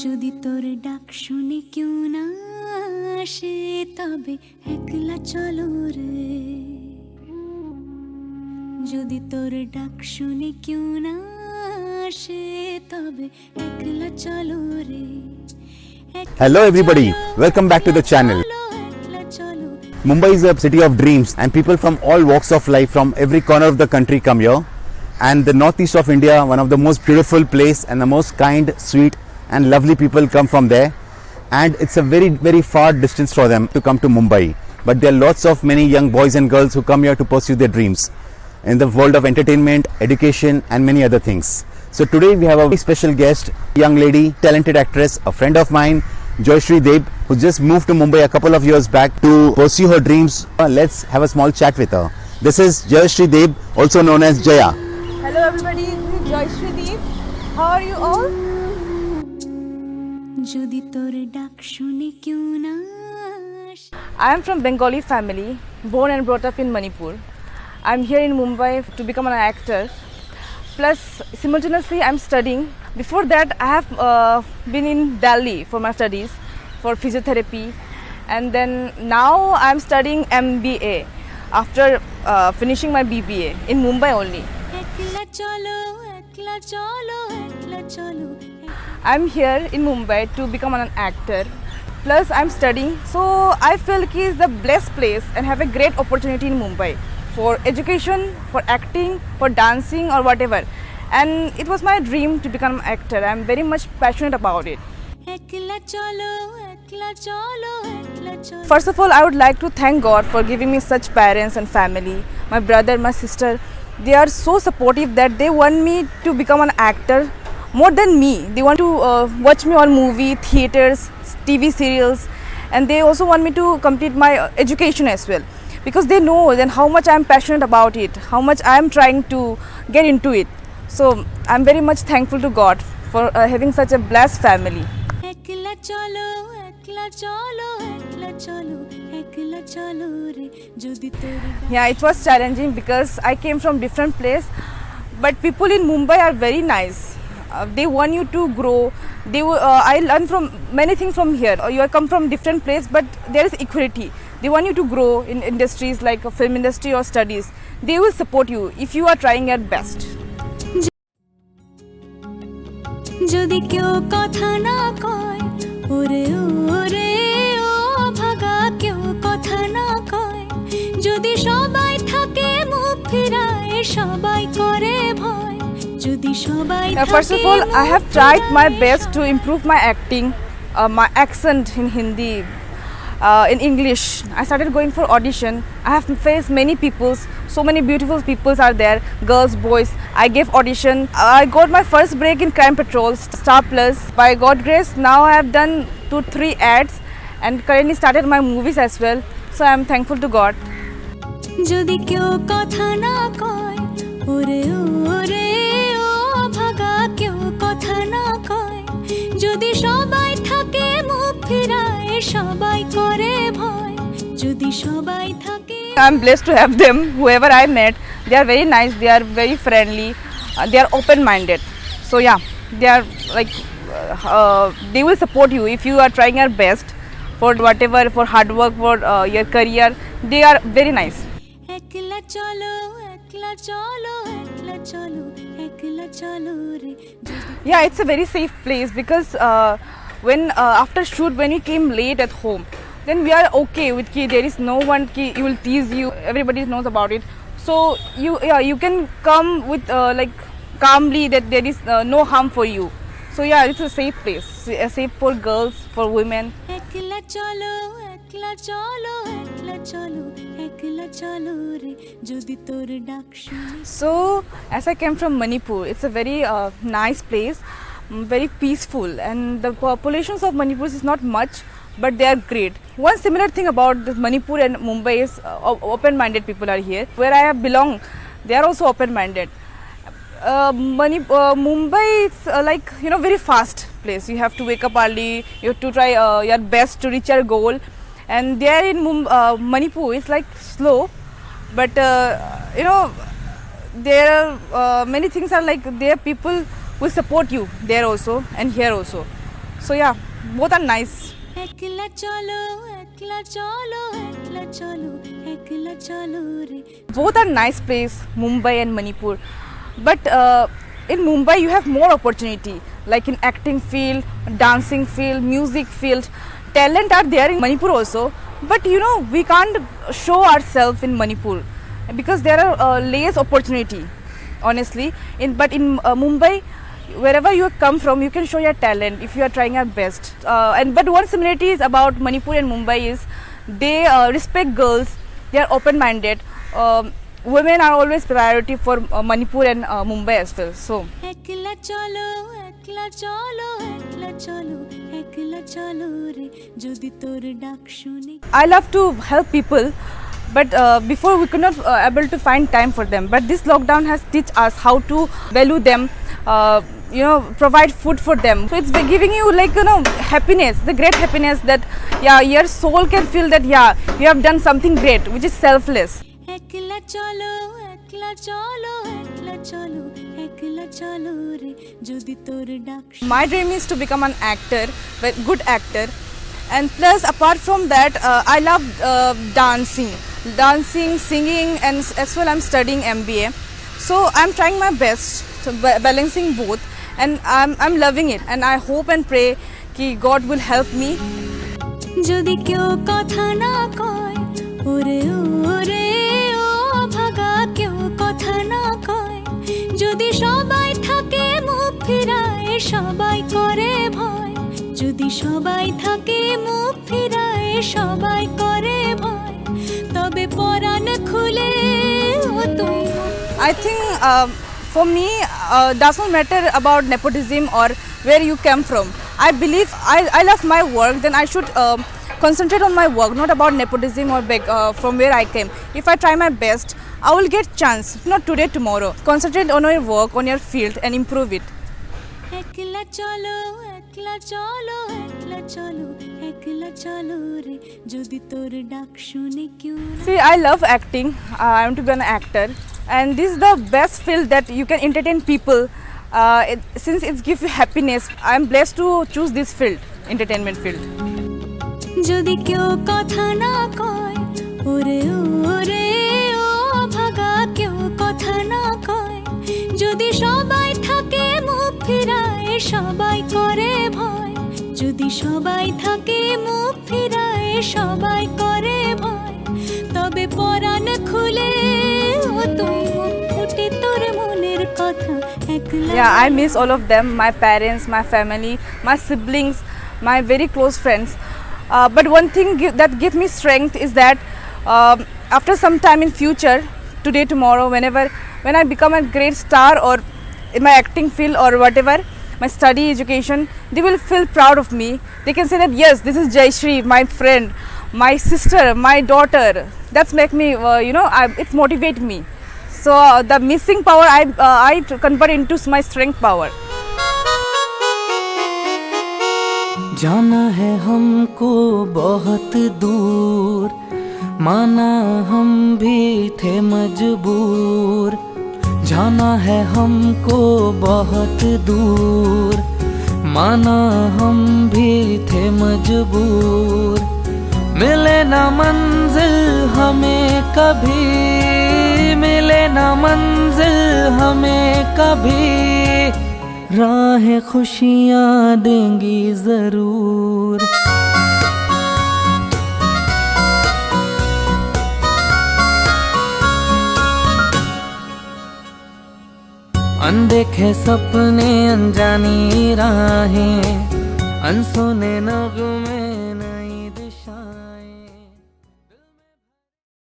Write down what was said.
যদি তোর ডাক শুনে কেউ না আসে তবে একলা চলো রে যদি তোর ডাক শুনে কেউ না আসে তবে একলা চলো রে Hello everybody, welcome back to the channel. Mumbai is a city of dreams and people from all walks of life from every corner of the country come here. And the northeast of India, one of the most beautiful place and the most kind, sweet and lovely people come from there. And it's a very far distance for them to come to Mumbai. But there are lots of many young boys and girls who come here to pursue their dreams in the world of entertainment, education and many other things. So today we have a very special guest, young lady, talented actress, a friend of mine, Jayashree Deb, who just moved to Mumbai a couple of years back to pursue her dreams. Let's have a small chat with her. This is Jayashree Deb, also known as Jaya. Hello everybody, this is Jayashree Deb. How are you all? যদি তোর ডাক শুনে কেউ না I am from Bengali family, born and brought up in Manipur. I'm here in Mumbai to become an actor. Plus, simultaneously, I'm studying. Before that, I have been in Delhi for my studies for physiotherapy, and then now I'm studying MBA after finishing my BBA in Mumbai only. একলা চলো একলা চলো একলা চলো I'm here in Mumbai to become an actor. Plus, I'm studying, so I feel it is the blessed place and have a great opportunity in Mumbai for education, for acting, for dancing or whatever. And it was my dream to become an actor. I'm very much passionate about it. একলা চলো একলা চলো একলা চলো First of all, I would like to thank God for giving me such parents and family. My brother, my sister, they are so supportive that they want me to become an actor more than me. They want to watch me on movie, theaters, TV serials, and they also want me to complete my education as well. Because they know then how much I am passionate about it, how much I am trying to get into it. So I'm very much thankful to God for having such a blessed family. একলা চলো একলা চলো একলা চলো একলা চলো রে যদি তোর Yeah, it was challenging because I came from different place, but people in Mumbai are very nice. They want you to grow. I learned from many things from here. You come from different place, but there is equality. They want you to grow in industries like film industry or studies. They will support you if you are trying your best. যদি কেউ কথা না কয় ওরে ওরে ও ভাগা কেউ কথা না কয় যদি সবাই থাকে মুখ ফিরায় সবাই করে ভয় যদি সবাই First of all, I have tried my best to improve my acting, my accent in Hindi, in English. I started going for audition. I have faced many peoples, so many beautiful peoples are there, girls, boys. I gave audition. I got my first break in Crime Patrol, Star Plus. By God's grace, now I have done 2-3 ads and currently started my movies as well. So I am thankful to God. যদি কেউ কথা না কয় ওরে ওরে ও ভাগা কেউ কথা না কয় যদি সবাই থাকে মুখ ফিরায় সবাই করে ভয় যদি সবাই থাকে I am blessed to have them. Whoever I met, they are very nice. They are very friendly. They are open-minded. So yeah, they are like they will support you if you are trying your best for whatever, for hard work, for your career. They are very nice. একলা চলো একলা চলো একলা চলো একলা চলো রে Yeah, it's a very safe place because when after shoot when we came late at home, then we are okay with ki there is no one ki you will tease you. Everybody knows about it. So you can come with like calmly that there is no harm for you. So yeah, it's a safe place, safe for girls, for women. একলা চলো একলা চলো একলা চলো একলা চলো রে যদি তোর ডাক শুনে So as I came from Manipur, it's a very nice place, very peaceful, and the populations of Manipur is not much, but they are great. One similar thing about this Manipur and Mumbai is open-minded people are here. Where I belong, they are also open-minded. Mumbai is like very fast place. You have to wake up early. You have to try your best to reach your goal. And there in Manipur, it's like slow, but there are many things are like there are people who support you there also and here also. So yeah, both are nice. একলা চলো একলা চলো একলা চলো একলা চলো রে Both are nice place, Mumbai and Manipur. But in Mumbai you have more opportunity, like in acting field, dancing field, music field. Talent are there in Manipur also. But you know, we can't show ourselves in Manipur because there are less opportunity, honestly. But in Mumbai, wherever you come from, you can show your talent if you are trying your best. But one similarity is about Manipur and Mumbai is they respect girls. They are open-minded. Women are always priority for Manipur and Mumbai as well. So একলা চলো একলা চলো একলা চলো একলা চলো রে যদি তোর ডাক শুনে I love to help people, but before we could not able to find time for them. But this lockdown has teach us how to value them. You know, provide food for them. So it's giving you like, you know, happiness, the great happiness that yeah, your soul can feel that yeah, you have done something great, which is selfless. একলা চলো একলা চলো একলা চলো একলা চলো রে যদি তোর ডাক My dream is to become an actor, but good actor. And plus, apart from that, I love dancing, singing, and as well I'm studying MBA. So I'm trying my best, so balancing both, and I'm loving it. And I hope and pray that God will help me. যদি কেউ কথা না কয় ওরে ওরে ও ভাগা কেউ কথা না কয় যদি সবাই থাকে মুখ ফিরায় সবাই করে ভয় যদি সবাই থাকে মুখ ফিরায় সবাই করে ভয় তবে পরাণ খুলে ও তুই I think for me, does not matter about nepotism or where you came from. I believe I love my work, then I should concentrate on my work, not about nepotism or from where I came. If I try my best, I will get chance, not today, tomorrow. Concentrate on your work, on your field, and improve it. একলা চলো একলা চলো একলা চলো একলা চলো রে যদি তোর ডাক শুনে কেউ না See, I love acting. I want to be an actor, and this is the best field that you can entertain people. Since it gives you happiness, I am blessed to choose this field, entertainment field. যদি কেউ কথা না কয় ওরে ওরে ও ভাগা কেউ কথা না কয় যদি সবাই থাকে মুখ ফিরায় সবাই করে ভয় যদি সবাই থাকে মুখ ফিরায় সবাই করে ভয় তবে পরাণ খুলে ও তুই মুখ ফুটে তোর মনের কথা একলা Yeah, I miss all of them, my parents, my family, my siblings, my very close friends. But one thing that gives me strength is that after some time in future, today, tomorrow, when I become a great star or in my acting field or whatever, my study, education, they will feel proud of me. They can say that yes, this is Jayashree, my friend, my sister, my daughter. That's make me, it's motivate me. So the missing power I convert into my strength power. जाना है हमको बहुत दूर, माना हम भी थे मजबूर। जाना है हमको बहुत दूर, माना हम भी थे मजबूर। मिले ना मंजिल हमें कभी, मिले ना मंजिल हमें कभी, राहें खुशियाँ देंगी जरूर। अनदेखे सपने, अनजानी राहें, अनसुने नगमे